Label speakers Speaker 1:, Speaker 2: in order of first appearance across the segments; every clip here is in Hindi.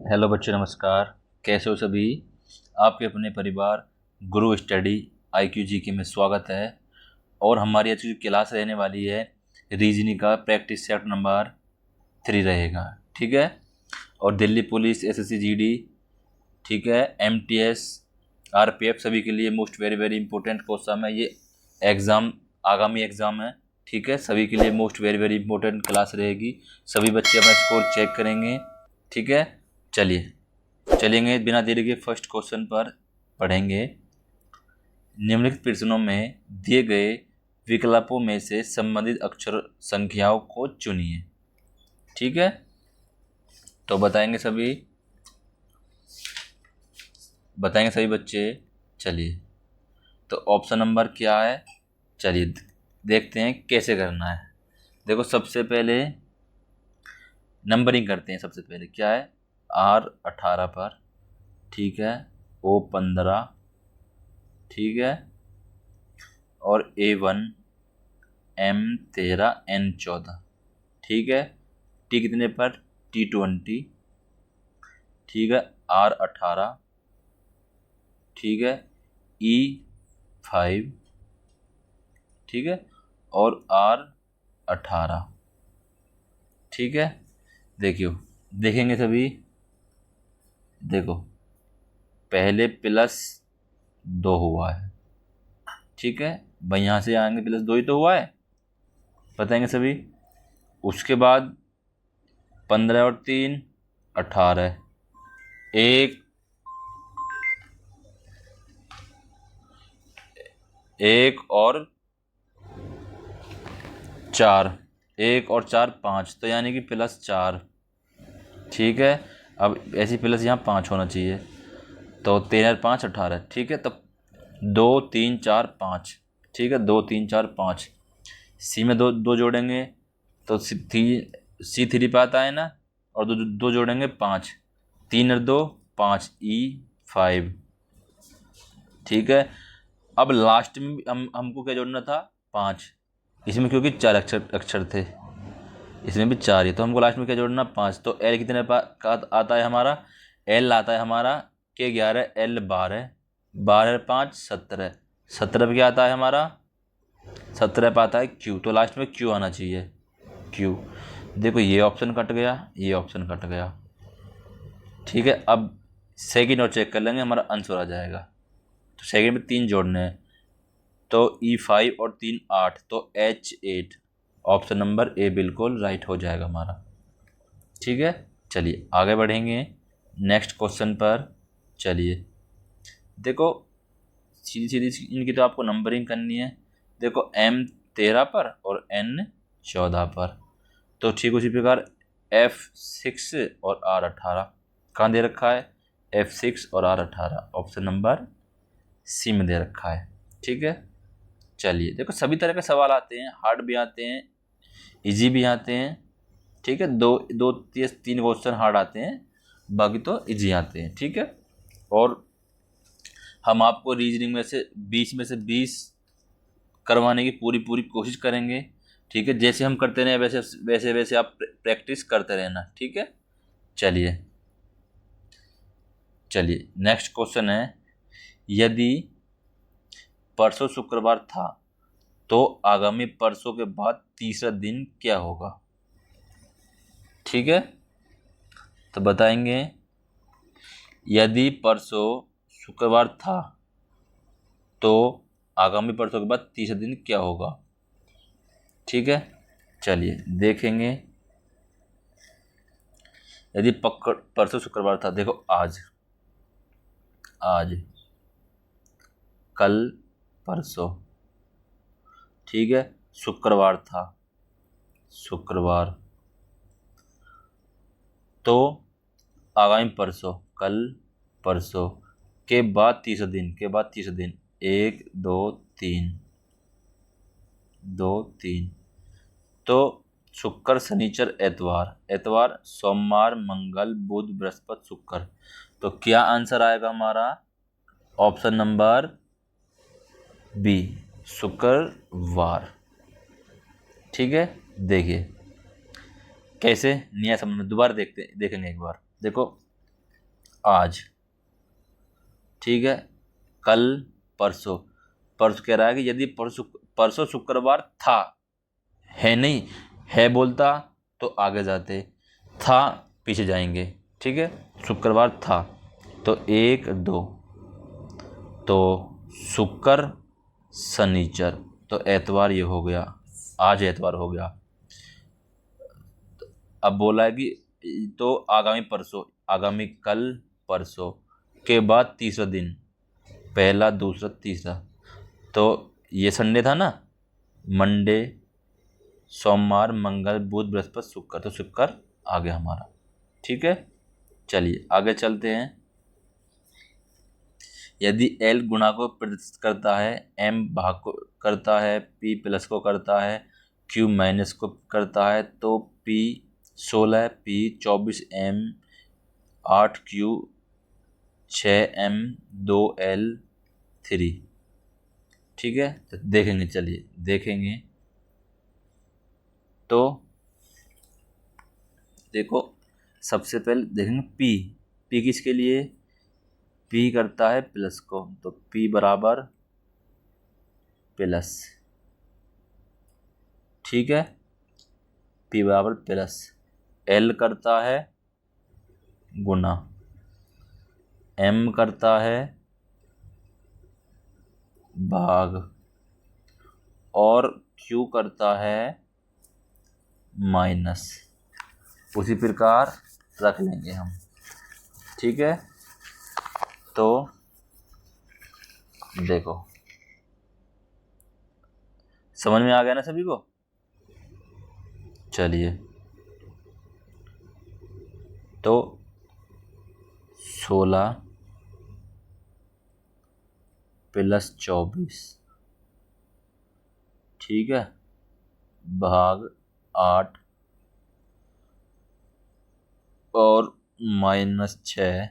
Speaker 1: हेलो बच्चों, नमस्कार। कैसे हो सभी? आपके अपने परिवार गुरु स्टडी IQGK में स्वागत है। और हमारी आज की क्लास रहने वाली है रीजनिंग का प्रैक्टिस सेट नंबर 3 रहेगा। ठीक है। और दिल्ली पुलिस, SSC GD, ठीक है, MTS, RPF सभी के लिए most very very important question है ये। एग्ज़ाम, आगामी एग्ज़ाम है। ठीक है, सभी के लिए most very very important class रहेगी। सभी बच्चे अपना स्कोर चेक करेंगे। ठीक है, चलेंगे बिना देरी के फर्स्ट क्वेश्चन पर पढ़ेंगे। निम्नलिखित प्रश्नों में दिए गए विकल्पों में से संबंधित अक्षर संख्याओं को चुनिए। ठीक है, तो बताएंगे सभी बच्चे। चलिए, तो ऑप्शन नंबर क्या है, चलिए देखते हैं कैसे करना है। देखो, सबसे पहले नंबरिंग करते हैं। सबसे पहले क्या है, R18 पर, ठीक है, O15, ठीक है, और A1, M13, N14, ठीक है। T कितने पर, T20, ठीक है, R18, ठीक है, E5, ठीक है, और R18, ठीक है। देखेंगे सभी। देखो, पहले +2 हुआ है, ठीक है, भाई यहाँ से आएंगे +2 ही तो हुआ है, बताएंगे सभी। उसके बाद 15 और 3 18, एक और 4, 5, तो यानी कि +4, ठीक है। अब ऐसी प्लस यहाँ 5 होना चाहिए, तो 13 और 5 18, ठीक है। तब 2 3 4 5, ठीक है, 2 3 4 5। सी में दो जोड़ेंगे तो C3 पे आता है ना, और दो जोड़ेंगे 5, 3 और 2 5, E5, ठीक है। अब लास्ट में हमको क्या जोड़ना था, 5। इसमें क्योंकि 4 अक्षर थे, इसमें भी 4 ही, तो हमको लास्ट में क्या जोड़ना, 5। तो L कितने का आता है हमारा, L आता है हमारा K11, L 12, 12 5 17, 17 पे क्या आता है हमारा, 17 पे आता है Q, तो लास्ट में Q आना चाहिए, Q। देखो, ये ऑप्शन कट गया, ये ऑप्शन कट गया, ठीक है। अब सेकंड और चेक कर लेंगे, हमारा आंसर आ जाएगा। तो सेकंड में 3 जोड़ने हैं, तो E5 और 3 8, तो H8, ऑप्शन नंबर A बिल्कुल राइट हो जाएगा हमारा, ठीक है। चलिए आगे बढ़ेंगे नेक्स्ट क्वेश्चन पर। चलिए देखो, सीधी सीधी इनकी तो आपको नंबरिंग करनी है। देखो, M13 पर और N14 पर, तो ठीक उसी प्रकार F6 और R18 कहाँ दे रखा है, F6 और R18 ऑप्शन नंबर C में दे रखा है, ठीक है। चलिए देखो, सभी तरह के सवाल आते हैं, हार्ड भी आते हैं, इजी भी आते हैं, ठीक है। दो दो 3 क्वेश्चन हार्ड आते हैं, बाकी तो इजी आते हैं, ठीक है। और हम आपको रीजनिंग में से 20 करवाने की पूरी पूरी कोशिश करेंगे, ठीक है। जैसे हम करते रहे वैसे वैसे वैसे आप प्रैक्टिस करते रहना, ठीक है। चलिए नेक्स्ट क्वेश्चन है, यदि परसों शुक्रवार था तो आगामी परसों के बाद तीसरा दिन क्या होगा, ठीक है। तो बताएंगे, यदि परसों शुक्रवार था तो आगामी परसों के बाद तीसरा दिन क्या होगा, ठीक है। चलिए देखेंगे, यदि परसों शुक्रवार था, देखो आज कल परसों, ठीक है, शुक्रवार था, शुक्रवार, तो आगामी परसों, कल परसों के बाद तीसरा दिन, 1 2 3, तो शुक्र शनिचर एतवार सोमवार मंगल बुध बृहस्पति शुक्र, तो क्या आंसर आएगा हमारा, ऑप्शन नंबर बी, शुक्रवार, ठीक है। देखिए कैसे, निया समझ में दोबारा देखेंगे एक बार। देखो, आज, ठीक है। कल, परसों, परसों कह रहा है कि यदि परसों शुक्रवार था, है नहीं, है बोलता तो आगे जाते, था पीछे जाएंगे, ठीक है। शुक्रवार था तो 1 2, तो शुक्र शनिचर, तो एतवार ये हो गया, आज एतवार हो गया। अब बोला है कि तो आगामी परसों, आगामी कल परसों के बाद तीसरा दिन, पहला दूसरा तीसरा, तो ये संडे था ना, मंडे सोमवार मंगल बुध बृहस्पति शुक्र, तो शुक्र आ गया हमारा, ठीक है। चलिए आगे चलते हैं। यदि एल गुणा को प्रदर्शित करता है, एम भाग को करता है, पी प्लस को करता है, क्यू माइनस को करता है, तो P 16, P 24, M 8, Q 6, M 2, L 3, ठीक है। तो देखेंगे, चलिए देखेंगे। तो देखो, सबसे पहले देखेंगे पी किसके लिए, पी करता है प्लस को, तो पी बराबर प्लस, ठीक है, पी बराबर प्लस। एल करता है गुना, एम करता है भाग, और क्यू करता है माइनस। उसी प्रकार रख लेंगे हम, ठीक है। तो देखो, समझ में आ गया ना सभी को। चलिए, तो 16 प्लस 24, ठीक है, भाग 8 और -6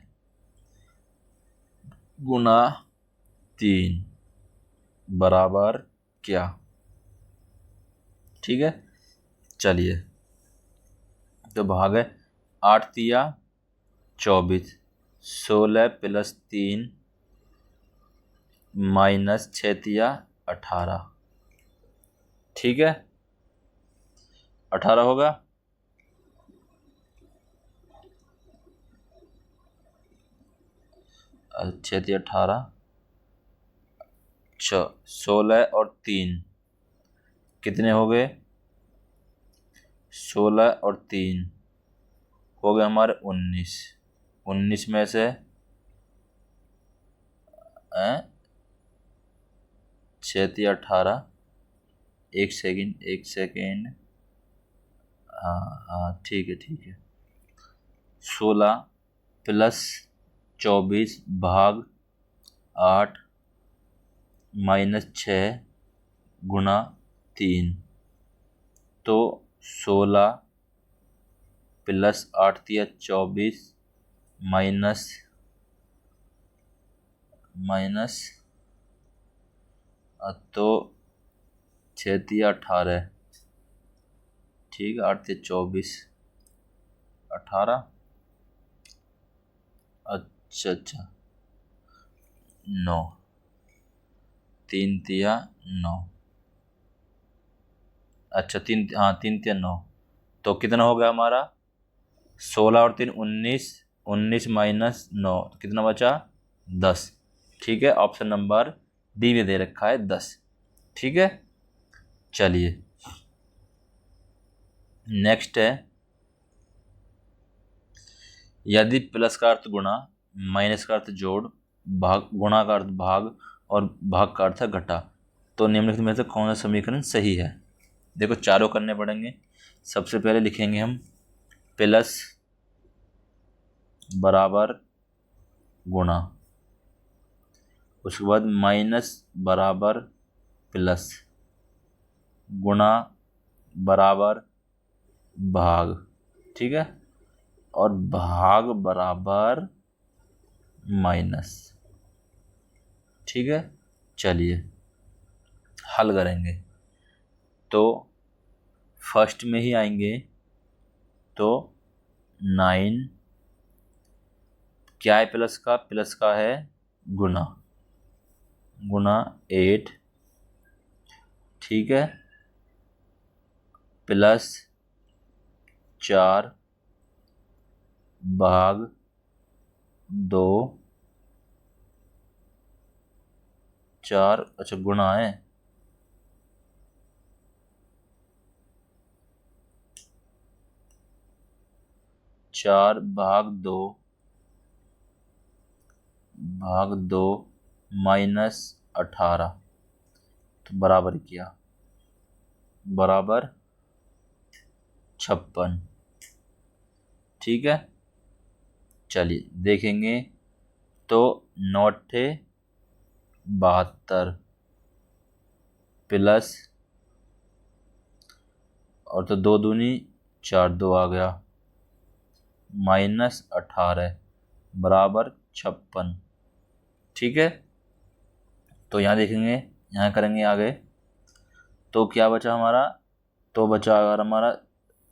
Speaker 1: गुना 3 बराबर क्या, ठीक है। चलिए, तो भाग है 8 तिया 24, 16 प्लस 3 -6 तिया 18, ठीक है, 18 होगा। अच्छे थी 18, 16 और 3 कितने हो गए, 16 और 3 हो गए हमारे 19, 19 में से 6 थी 18, एक सेकेंड, हाँ ठीक है, 16 प्लस 24 भाग 8 -6 गुना 3, तो 16 प्लस 8 तिया 24 माइनस तो 6 तिया 18, ठीक है, 8 तिया 24 18, अच्छा 9, 3 तिया 9, अच्छा 3, हाँ 3 तिया 9, तो कितना हो गया हमारा, 16 और 3 19, 19 माइनस 9, तो कितना बचा 10, ठीक है। ऑप्शन नंबर डी में दे रखा है 10, ठीक है। चलिए नेक्स्ट है, यदि प्लस का अर्थ गुणा, माइनस का अर्थ जोड़, भाग, गुणा का अर्थ भाग और भाग का अर्थ है घटा, तो निम्नलिखित में से कौन सा समीकरण सही है। देखो चारों करने पड़ेंगे। सबसे पहले लिखेंगे हम प्लस बराबर गुणा, उसके बाद माइनस बराबर प्लस, गुणा बराबर भाग, ठीक है, और भाग बराबर माइनस, ठीक है। चलिए हल करेंगे, तो फर्स्ट में ही आएंगे, तो 9 क्या है प्लस का है गुना 8, ठीक है, प्लस 4 भाग 2, 4 अच्छा गुना है 4 भाग 2 माइनस 18, तो बराबर किया, बराबर 56, ठीक है। चलिए देखेंगे तो 9×72 प्लस और तो 2 दूनी 4, 2 आ गया, माइनस 18 बराबर 56, ठीक है। तो यहाँ देखेंगे, यहाँ करेंगे आगे, तो क्या बचा हमारा, तो बचा अगर हमारा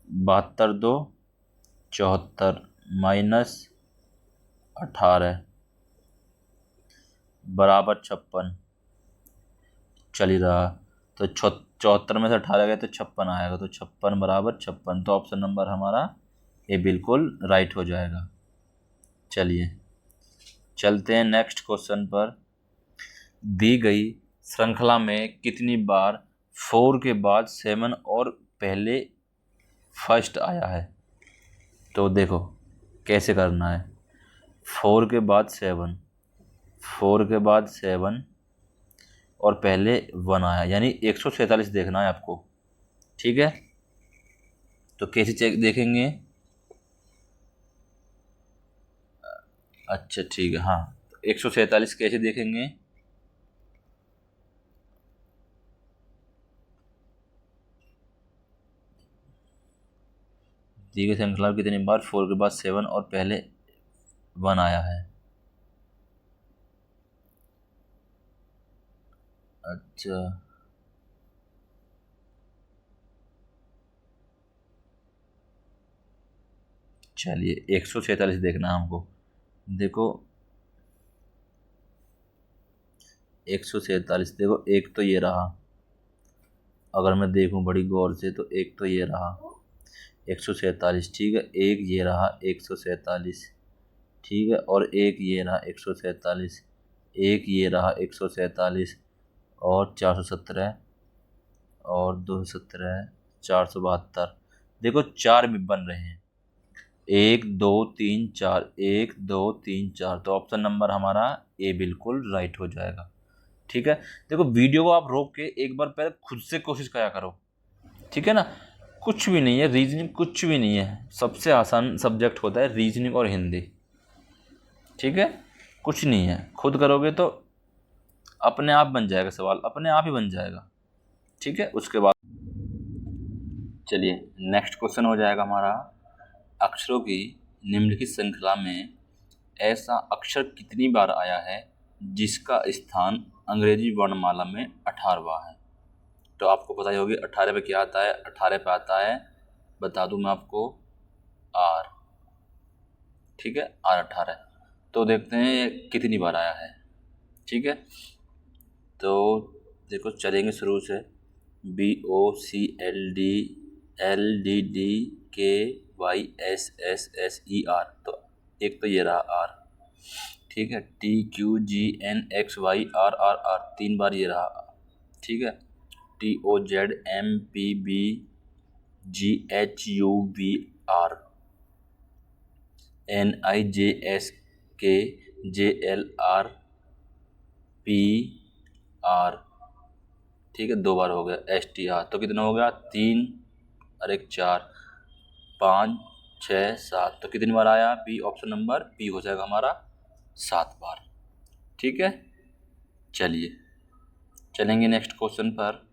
Speaker 1: 72 2 74 माइनस 18 बराबर 56 चल ही रहा। तो 74 में से 18 गए तो 56 आएगा, तो 56 बराबर 56, तो ऑप्शन नंबर हमारा ये बिल्कुल राइट हो जाएगा। चलिए चलते हैं नेक्स्ट क्वेश्चन पर। दी गई श्रृंखला में कितनी बार 4 के बाद 7 और पहले फर्स्ट आया है? तो देखो कैसे करना है। 4 के बाद 7 और पहले 1 आया, यानी 147 देखना है आपको, ठीक है। तो कैसे चेक देखेंगे, अच्छा ठीक है, हाँ 147 कैसे देखेंगे, दी गई श्रृंखला कितनी बार 4 के बाद 7 और पहले 1 आया है। अच्छा चलिए 147 देखना है हमको। देखो 147 देखो, एक तो ये रहा, अगर मैं देखूं बड़ी गौर से तो एक तो ये रहा 147, ठीक है, एक ये रहा 147, ठीक है, और एक ये रहा 147, एक ये रहा 147 और 417 और 217 472, देखो 4 भी बन रहे हैं, 1 2 3 4 1 2 3 4, तो ऑप्शन नंबर हमारा ए बिल्कुल राइट हो जाएगा, ठीक है। देखो वीडियो को आप रोक के एक बार पहले खुद से कोशिश करा करो, ठीक है ना। कुछ भी नहीं है, रीजनिंग कुछ भी नहीं है, सबसे आसान सब्जेक्ट होता है रीजनिंग और हिंदी, ठीक है, कुछ नहीं है, खुद करोगे तो अपने आप बन जाएगा, सवाल अपने आप ही बन जाएगा, ठीक है। उसके बाद चलिए नेक्स्ट क्वेश्चन हो जाएगा हमारा, अक्षरों की निम्नलिखित श्रृंखला में ऐसा अक्षर कितनी बार आया है जिसका स्थान अंग्रेजी वर्णमाला में 18वां है? तो आपको पता ही होगी 18 पे क्या आता है, 18 पे आता है, बता दूं मैं आपको, आर, ठीक है, आर 18। तो देखते हैं ये कितनी बार आया है, ठीक है। तो देखो चलेंगे शुरू से, BOCLDLDDKYSSSER, तो एक तो ये रहा आर, ठीक है, TQGNXYRRR 3 बार ये रहा, ठीक है, TOZMPBGHUVR NIJSKJLRPR, ठीक है, 2 बार हो गया, STR, तो कितना हो गया 3 और 1 4 5 6 7, तो कितनी बार आया बी, ऑप्शन नंबर बी हो जाएगा हमारा 7 बार, ठीक है। चलिए चलेंगे नेक्स्ट क्वेश्चन पर।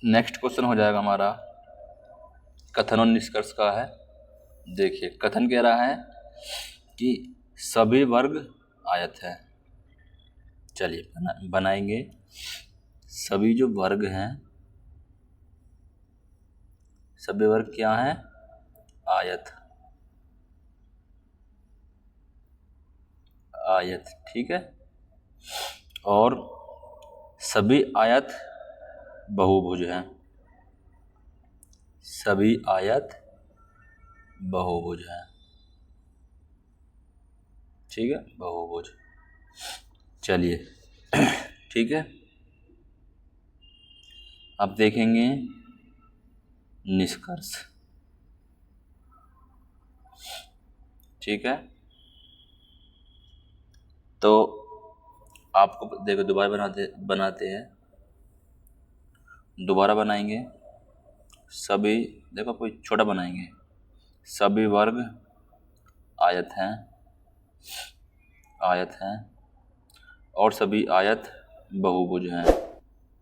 Speaker 1: नेक्स्ट क्वेश्चन हो जाएगा हमारा कथन और निष्कर्ष का है। देखिए कथन कह रहा है कि सभी वर्ग आयत है। चलिए बनाएंगे, सभी जो वर्ग हैं, सभी वर्ग क्या हैं, आयत, आयत, ठीक है। और सभी आयत बहुभुज हैं, सभी आयत बहुभुज हैं, ठीक है, बहुभुज। चलिए ठीक है, अब देखेंगे निष्कर्ष, ठीक है। तो आपको देखो दोबारा बनाते हैं, दोबारा बनाएंगे। सभी, देखो कोई छोटा बनाएंगे, सभी वर्ग आयत हैं, आयत हैं, और सभी आयत बहुभुज हैं,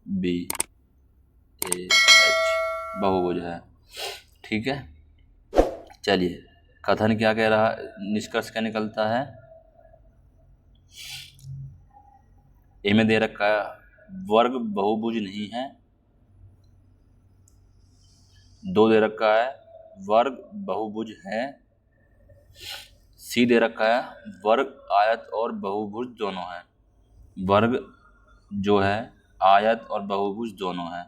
Speaker 1: बी ए एच बहुभुज है, ठीक है। चलिए कथन क्या कह रहा है, निष्कर्ष क्या निकलता है। ए में दे रखा है वर्ग बहुभुज नहीं है, 2 दे रखा है वर्ग बहुभुज है, सी दे रखा है वर्ग आयत और बहुभुज दोनों है, वर्ग जो है आयत और बहुभुज दोनों है,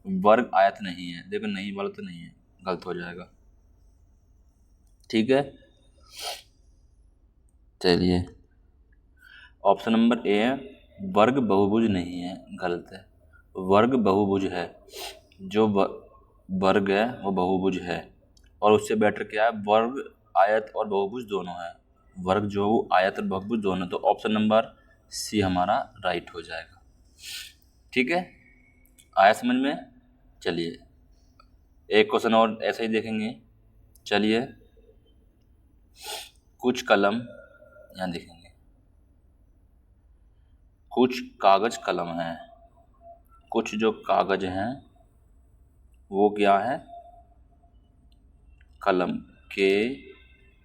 Speaker 1: वर्ग आयत नहीं है। देखो नहीं वाला तो नहीं है, गलत हो जाएगा, ठीक है। चलिए ऑप्शन नंबर ए है वर्ग बहुभुज नहीं है, गलत है, वर्ग बहुभुज है, जो वर्ग है वो बहुभुज है, और उससे बेटर क्या है, वर्ग आयत और बहुभुज दोनों है, वर्ग जो आयत और बहुभुज दोनों, तो ऑप्शन नंबर सी हमारा राइट हो जाएगा, ठीक है। आया समझ में। चलिए एक क्वेश्चन और ऐसा ही देखेंगे। चलिए कुछ कलम, यहाँ देखेंगे कुछ कागज कलम हैं, कुछ जो कागज हैं वो क्या है, कलम, के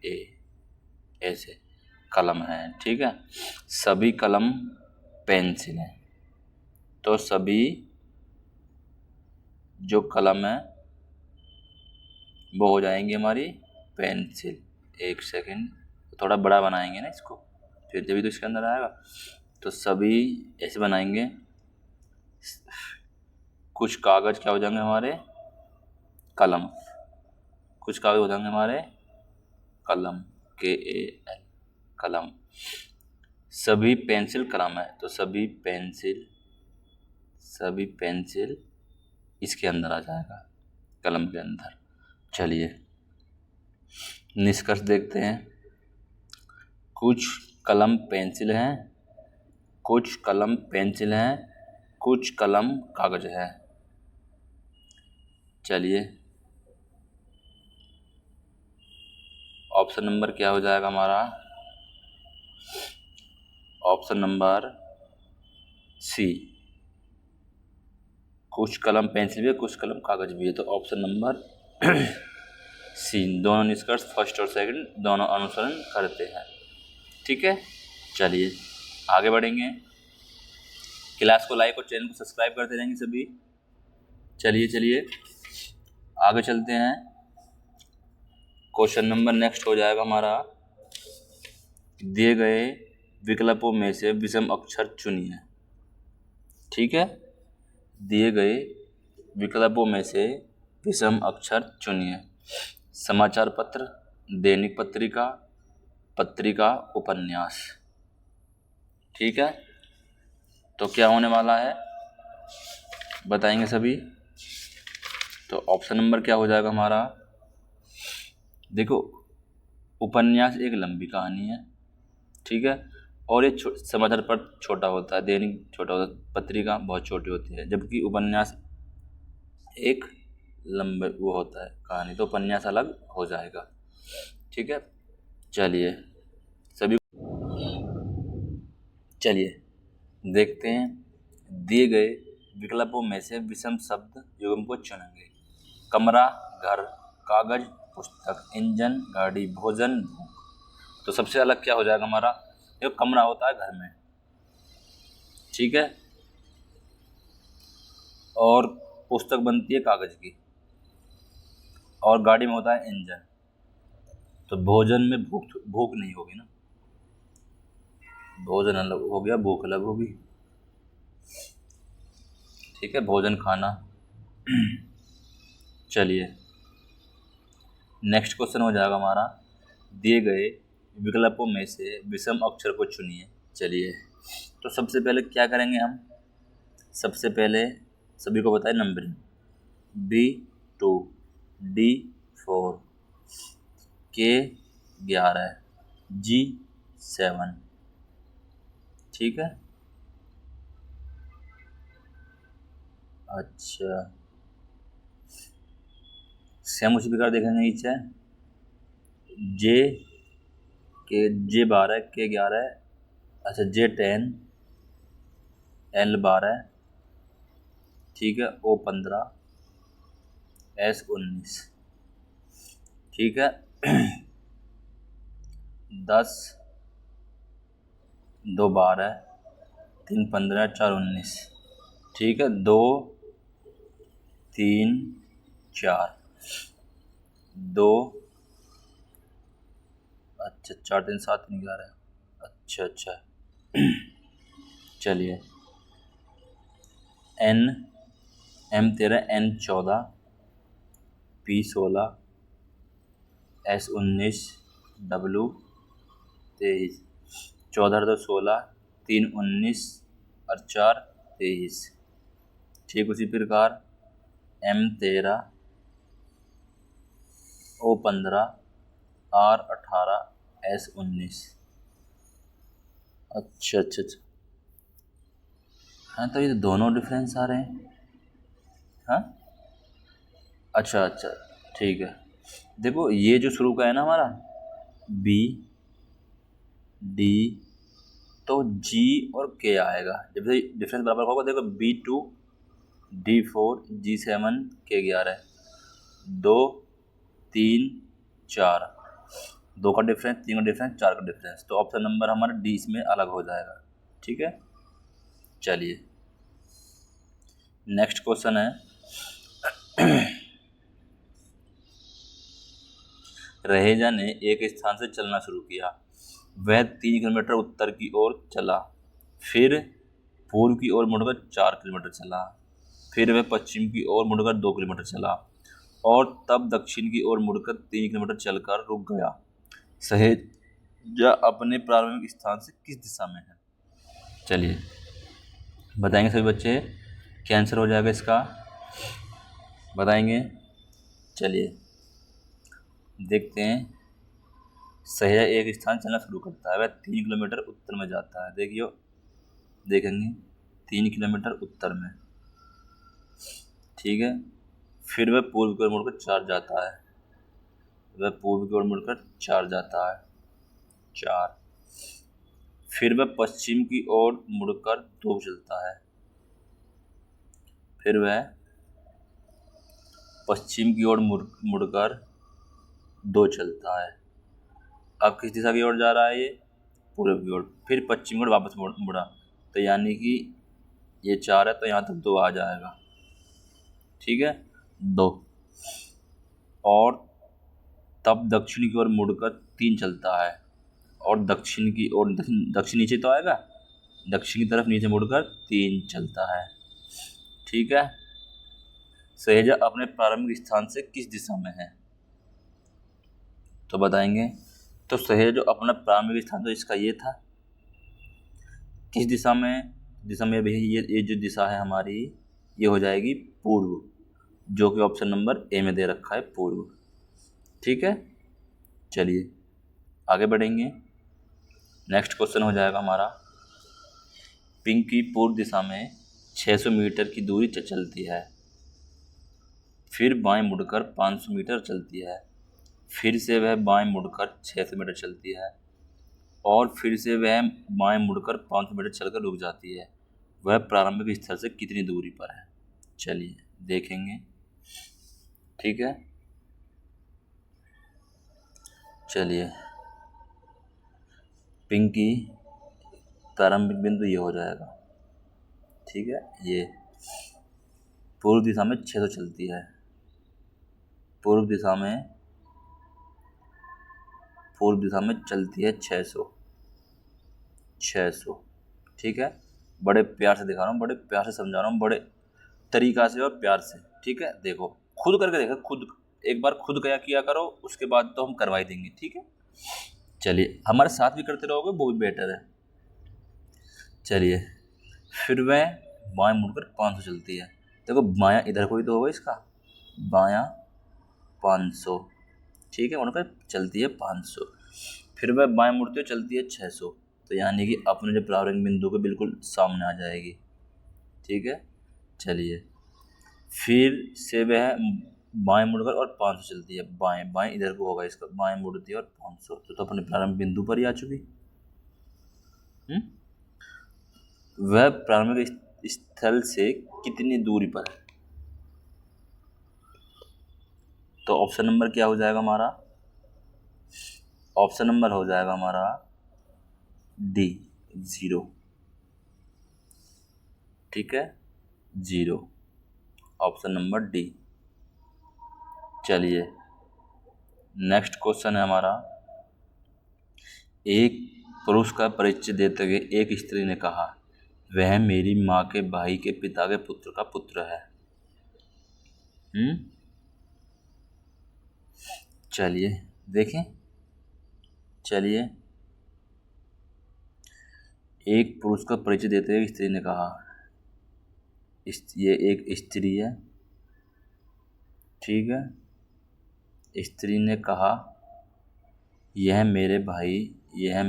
Speaker 1: ए ऐसे कलम है, ठीक है। सभी कलम पेंसिल हैं, तो सभी जो कलम है वो हो जाएंगी हमारी पेंसिल। एक सेकंड, थोड़ा बड़ा बनाएंगे ना इसको, फिर जब भी तो इसके अंदर आएगा। तो सभी ऐसे बनाएंगे, कुछ कागज क्या हो जाएंगे हमारे, कलम, कुछ कागज हो जाएंगे हमारे कलम, के ए एल कलम। सभी पेंसिल कलम है, तो सभी पेंसिल, सभी पेंसिल इसके अंदर आ जाएगा, कलम के अंदर। चलिए निष्कर्ष देखते हैं। कुछ कलम पेंसिल हैं, कुछ कलम पेंसिल हैं, कुछ कलम कागज है। चलिए ऑप्शन नंबर क्या हो जाएगा हमारा, ऑप्शन नंबर सी, कुछ कलम पेंसिल भी है, कुछ कलम कागज भी है, तो ऑप्शन नंबर सी। दोनों निष्कर्ष फर्स्ट और सेकंड दोनों अनुसरण करते हैं, ठीक है। चलिए आगे बढ़ेंगे, क्लास को लाइक और चैनल को सब्सक्राइब करते रहेंगे सभी। चलिए आगे चलते हैं। क्वेश्चन नंबर नेक्स्ट हो जाएगा हमारा, दिए गए विकल्पों में से विषम अक्षर चुनिए, ठीक है। दिए गए विकल्पों में से विषम अक्षर चुनिए। समाचार पत्र, दैनिक पत्रिका, पत्रिका, उपन्यास, ठीक है। तो क्या होने वाला है बताएंगे सभी। तो ऑप्शन नंबर क्या हो जाएगा हमारा, देखो उपन्यास एक लंबी कहानी है, ठीक है, और ये समाचार पत्र छोटा होता है, दैनिक छोटा होता है, पत्रिका बहुत छोटी होती है, जबकि उपन्यास एक लंबे वो होता है कहानी, तो उपन्यास अलग हो जाएगा, ठीक है। चलिए सभी, चलिए देखते हैं। दिए गए विकल्पों में से विषम शब्द युग्म को चुनेंगे। कमरा, घर, कागज, पुस्तक, इंजन, गाड़ी, भोजन, भूख। तो सबसे अलग क्या हो जाएगा हमारा, देखो कमरा होता है घर में, ठीक है, और पुस्तक बनती है कागज की, और गाड़ी में होता है इंजन। तो भोजन में भूख नहीं होगी ना, भोजन अलग हो गया, भूख अलग होगी। ठीक है, भोजन खाना। चलिए नेक्स्ट क्वेश्चन हो जाएगा हमारा, दिए गए विकल्पों में से विषम अक्षर को चुनिए। चलिए तो सबसे पहले क्या करेंगे हम, सबसे पहले सभी को बताए numbering, B2, D4, K11, G7। ठीक है, अच्छा सेम उसी प्रकार देखेंगे नीचे, जे J12, K11, अच्छा J10, L12, ठीक है, O15, S19। ठीक है, 10, 2 12, 3 15, 4 19। ठीक है, 2 3 4, 2, अच्छा 4 3 7 11, अच्छा चलिए M13, N14, P16, S19, W23, 14 2 16, 3 19 और 4 23। ठीक उसी प्रकार M13, O15, R18, S19। अच्छा हाँ, तो ये दोनों डिफरेंस आ रहे हैं। हाँ अच्छा ठीक है, देखो ये जो शुरू का है ना हमारा B D, तो G और K आएगा जब से डिफरेंस बराबर होगा। देखो B2 D4 G7 K11, 2 3 4, 2 का डिफरेंस, 3 का डिफरेंस, 4 का डिफरेंस, तो ऑप्शन नंबर हमारा डी इसमें अलग हो जाएगा। ठीक है, चलिए नेक्स्ट क्वेश्चन है, रहेजा ने एक स्थान से चलना शुरू किया। वह 3 किलोमीटर उत्तर की ओर चला, फिर पूर्व की ओर मुड़कर 4 किलोमीटर चला, फिर वह पश्चिम की ओर मुड़कर 2 किलोमीटर चला और तब दक्षिण की ओर मुड़कर 3 किलोमीटर चलकर रुक गया। सहेजा अपने प्रारंभिक स्थान से किस दिशा में है? चलिए बताएंगे सभी बच्चे, क्या आंसर हो जाएगा इसका, बताएंगे। चलिए देखते हैं, सहेजा एक स्थान चलना शुरू करता है, वह 3 किलोमीटर उत्तर में जाता है। देखियो देखेंगे 3 किलोमीटर उत्तर में, ठीक है, फिर वह पूर्व की ओर मुड़कर 4 जाता है, वह पूर्व की ओर मुड़कर 4 जाता है, 4, फिर वह पश्चिम की ओर मुड़कर 2 चलता है, फिर वह पश्चिम की ओर मुड़कर 2 चलता है। अब किस दिशा की ओर जा रहा है ये, पूर्व की ओर, फिर पश्चिम की ओर वापस मुड़ा, तो यानी कि ये 4 है तो यहाँ तक 2 आ जाएगा। ठीक है, 2, और तब दक्षिण की ओर मुड़कर 3 चलता है, और दक्षिण की ओर, दक्षिण नीचे तो आएगा, दक्षिण की तरफ नीचे मुड़कर 3 चलता है। ठीक है, सहेजा अपने प्रारंभिक स्थान से किस दिशा में है, तो बताएंगे। तो सहेजा जो अपना प्रारंभिक स्थान तो इसका ये था, किस दिशा में, दिशा में भैया ये जो दिशा है हमारी, ये हो जाएगी पूर्व, जो कि ऑप्शन नंबर ए में दे रखा है, पूर्व। ठीक है, चलिए आगे बढ़ेंगे। नेक्स्ट क्वेश्चन हो जाएगा हमारा, पिंकी पूर्व दिशा में 600 मीटर की दूरी चलती है, फिर बाएं मुड़कर 500 मीटर चलती है, फिर से वह बाएं मुड़कर 600 मीटर चलती है, और फिर से वह बाएं मुड़कर 500 मीटर चलकर रुक जाती है। वह प्रारंभिक स्थल से कितनी दूरी पर है? चलिए देखेंगे। ठीक है, चलिए पिंकी प्रारंभिक बिंदु ये हो जाएगा। ठीक है, ये पूर्व दिशा में 600 चलती है, पूर्व दिशा में चलती है 600, 600। ठीक है, बड़े प्यार से दिखा रहा हूँ, बड़े प्यार से समझा रहा हूँ, बड़े तरीका से और प्यार से। ठीक है, देखो खुद करके देखो, खुद एक बार खुद किया करो, उसके बाद तो हम करवा ही देंगे। ठीक है, चलिए हमारे साथ भी करते रहोगे वो भी बेटर है। चलिए, फिर वह बाएं मुड़कर 500 चलती है। देखो बायां इधर कोई तो होगा इसका, बायां 500। ठीक है, उनका चलती है 500। फिर वह बाएं मुड़ते हुए चलती है 600, तो यानी कि अपने जो प्रारंभिक बिंदु के बिल्कुल सामने आ जाएगी। ठीक है, चलिए फिर से वह बाएं मुड़कर और 500 चलती है। बाएं बाएं इधर को होगा इसका, बाएं मुड़ती है और 500, तो अपने प्रारंभिक बिंदु पर ही आ चुकी। वह प्रारंभिक स्थल से कितनी दूरी पर है? तो ऑप्शन नंबर क्या हो जाएगा हमारा? ऑप्शन नंबर हो जाएगा हमारा डी, 0। ठीक है, 0, ऑप्शन नंबर डी। चलिए नेक्स्ट क्वेश्चन है हमारा। एक पुरुष का परिचय देते हुए एक स्त्री ने कहा, वह मेरी माँ के भाई के पिता के पुत्र का पुत्र है। चलिए देखें। चलिए, एक पुरुष का परिचय देते हुए स्त्री ने कहा, ये एक स्त्री है। ठीक है, स्त्री ने कहा यह मेरे भाई यह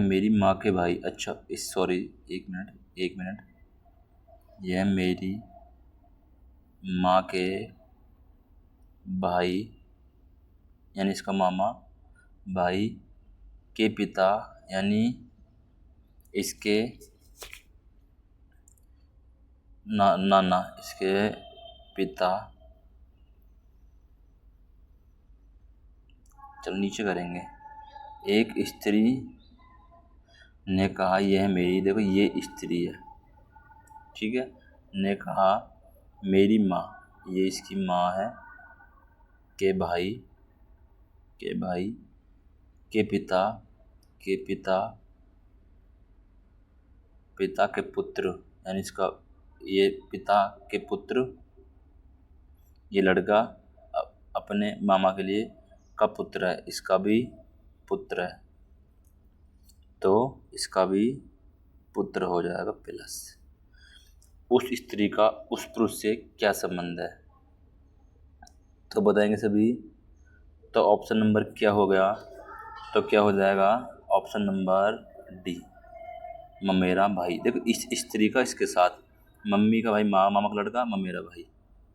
Speaker 1: मेरी माँ के भाई। अच्छा सॉरी, एक मिनट। यह मेरी माँ के भाई यानी इसका मामा भाई के पिता यानी इसके नाना इसके पिता। चलो नीचे करेंगे। एक स्त्री ने कहा यह मेरी, देखो ये स्त्री है। ठीक है, ने कहा मेरी माँ, ये इसकी माँ है, के भाई के पिता के पुत्र यानी इसका ये पिता के पुत्र, ये लड़का अपने मामा के लिए का पुत्र है, इसका भी पुत्र है, तो इसका भी पुत्र हो जाएगा प्लस। उस स्त्री का उस पुरुष से क्या संबंध है? तो बताएंगे सभी। तो ऑप्शन नंबर क्या हो गया? तो क्या हो जाएगा? ऑप्शन नंबर डी, ममेरा भाई। देखो इस स्त्री का इसके साथ, मम्मी का भाई मामा का लड़का, ममेरा भाई।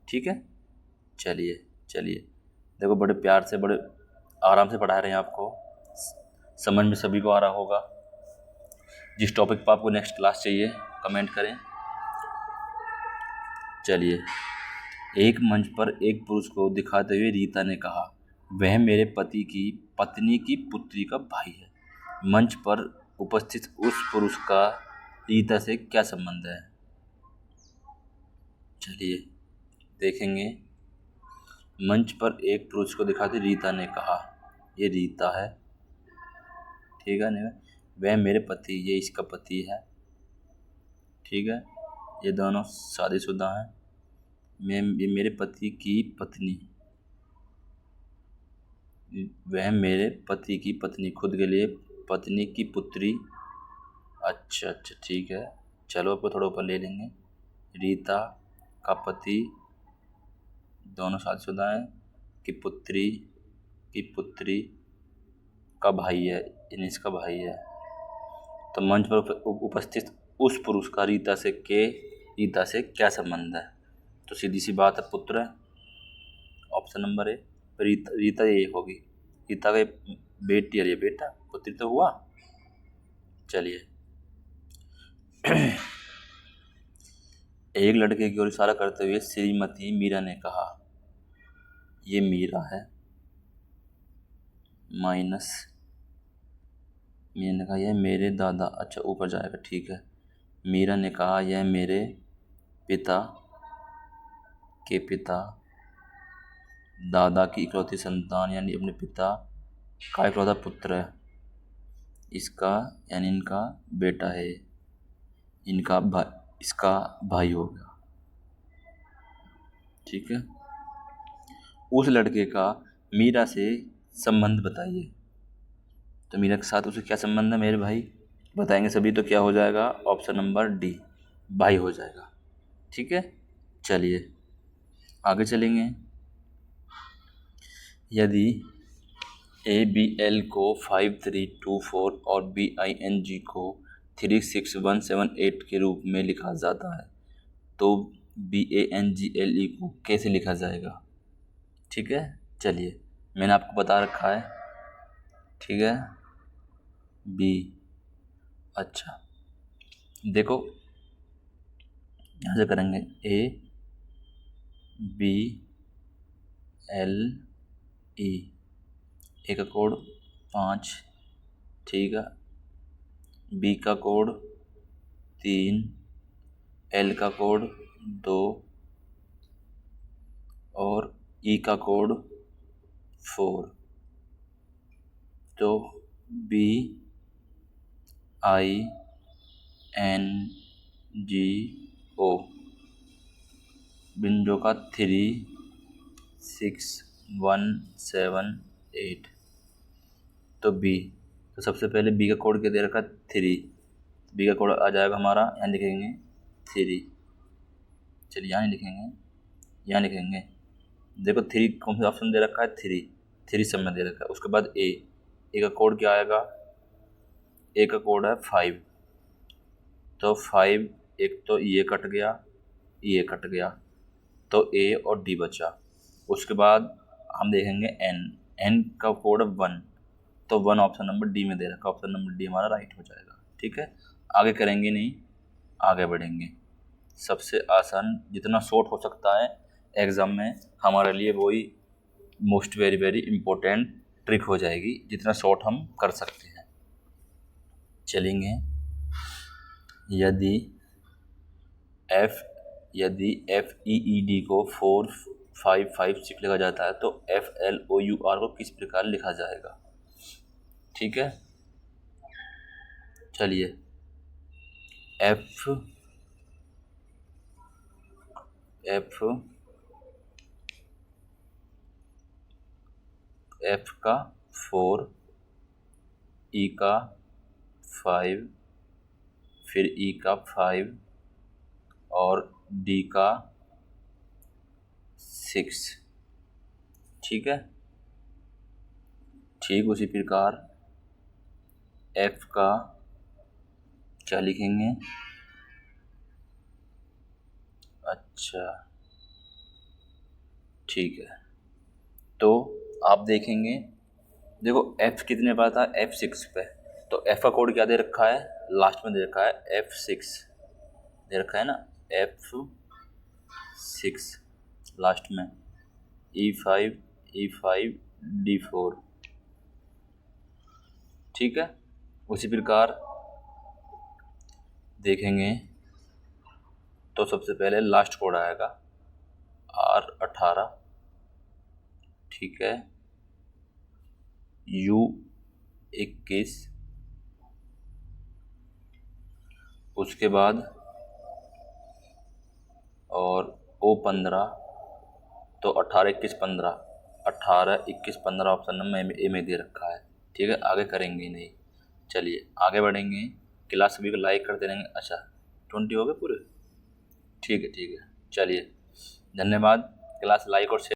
Speaker 1: ठीक है, चलिए देखो बड़े प्यार से बड़े आराम से पढ़ा रहे हैं आपको, समझ में सभी को आ रहा होगा। जिस टॉपिक पर आपको नेक्स्ट क्लास चाहिए कमेंट करें। चलिए, एक मंच पर एक पुरुष को दिखाते हुए रीता ने कहा, वह मेरे पति की पत्नी की पुत्री का भाई है। मंच पर उपस्थित उस पुरुष का रीता से क्या संबंध है? चलिए देखेंगे। मंच पर एक पुरुष को दिखाते रीता ने कहा, ये रीता है। ठीक है, नहीं वह मेरे पति, ये इसका पति है। ठीक है, ये दोनों शादीशुदा हैं। ये मेरे पति की पत्नी, वह मेरे पति की पत्नी, खुद के लिए पत्नी की पुत्री। अच्छा ठीक है, चलो आपको थोड़ा ऊपर ले लेंगे। रीता का पति, दोनों शादीशुदा हैं, की पुत्री का भाई है, यानी इसका भाई है। तो मंच पर उपस्थित उस पुरुष का रीता से क्या संबंध है? तो सीधी सी बात है, पुत्र है। ऑप्शन नंबर ए, रीता ये होगी, रीता का बेटी है, ये बेटा, पुत्री तो हुआ। चलिए एक लड़के की ओर इशारा करते हुए श्रीमती मीरा ने कहा, ये मीरा है माइनस, मीरा ने कहा यह मेरे दादा। अच्छा ऊपर जाएगा, ठीक है। मीरा ने कहा यह मेरे पिता के पिता दादा की इकलौती संतान यानी अपने पिता का इकलौता पुत्र है, इसका यानी इनका बेटा है, इसका भाई हो गया। ठीक है। उस लड़के का मीरा से संबंध बताइए। तो मीरा के साथ उसे क्या संबंध है मेरे भाई, बताएंगे सभी तो क्या हो जाएगा, ऑप्शन नंबर डी भाई हो जाएगा। ठीक है, चलिए आगे चलेंगे। यदि ABL को 5324 और BING को 36178 के रूप में लिखा जाता है तो BANGLE को कैसे लिखा जाएगा। ठीक है, चलिए मैंने आपको बता रखा है। ठीक है, बी, अच्छा देखो यहाँ से करेंगे ABLE, ए का कोड 5, ठीक है, बी का कोड 3, एल का कोड 2 और ई का कोड 4। तो BINGO बिंजो का 36178। तो बी, तो सबसे पहले बी का कोड क्या दे रखा है 3, बी का कोड आ जाएगा हमारा, यहाँ लिखेंगे 3। चलिए यहाँ लिखेंगे, यहाँ लिखेंगे, देखो 3 कौन सा ऑप्शन दे रखा है 3 सब में दे रखा है। उसके बाद ए का कोड क्या आएगा, ए का कोड है 5। तो 5, एक तो ये कट गया, ये कट गया, तो ए और डी बचा। उसके बाद हम देखेंगे एन का कोड 1, तो 1 ऑप्शन नंबर डी में दे रखा, ऑप्शन नंबर डी हमारा राइट हो जाएगा। ठीक है, आगे करेंगे नहीं, आगे बढ़ेंगे। सबसे आसान जितना शॉर्ट हो सकता है एग्ज़ाम में हमारे लिए वही मोस्ट वेरी इम्पोर्टेंट ट्रिक हो जाएगी, जितना शॉर्ट हम कर सकते हैं। चलेंगे, यदि FEED को 4556 लिखा जाता है तो FLOUR को किस प्रकार लिखा जाएगा। ठीक है, चलिए F का 4, E का 5, फिर E का 5 और D का 6। ठीक है, ठीक उसी प्रकार F का क्या लिखेंगे, अच्छा ठीक है, तो आप देखेंगे, देखो F कितने पर था, F6 पे, तो F का कोड क्या दे रखा है, लास्ट में दे रखा है F6 दे रखा है ना, F6 लास्ट में, E5 D4। ठीक है, उसी प्रकार देखेंगे तो सबसे पहले लास्ट कोड आएगा R18, ठीक है, U21, उसके बाद और O15, तो 18 21 15 ऑप्शन नंबर ए में दे रखा है। ठीक है, आगे करेंगे नहीं, चलिए आगे बढ़ेंगे। क्लास सभी को लाइक कर देंगे। अच्छा 20 हो गए पूरे, ठीक है, चलिए धन्यवाद। क्लास लाइक और शेयर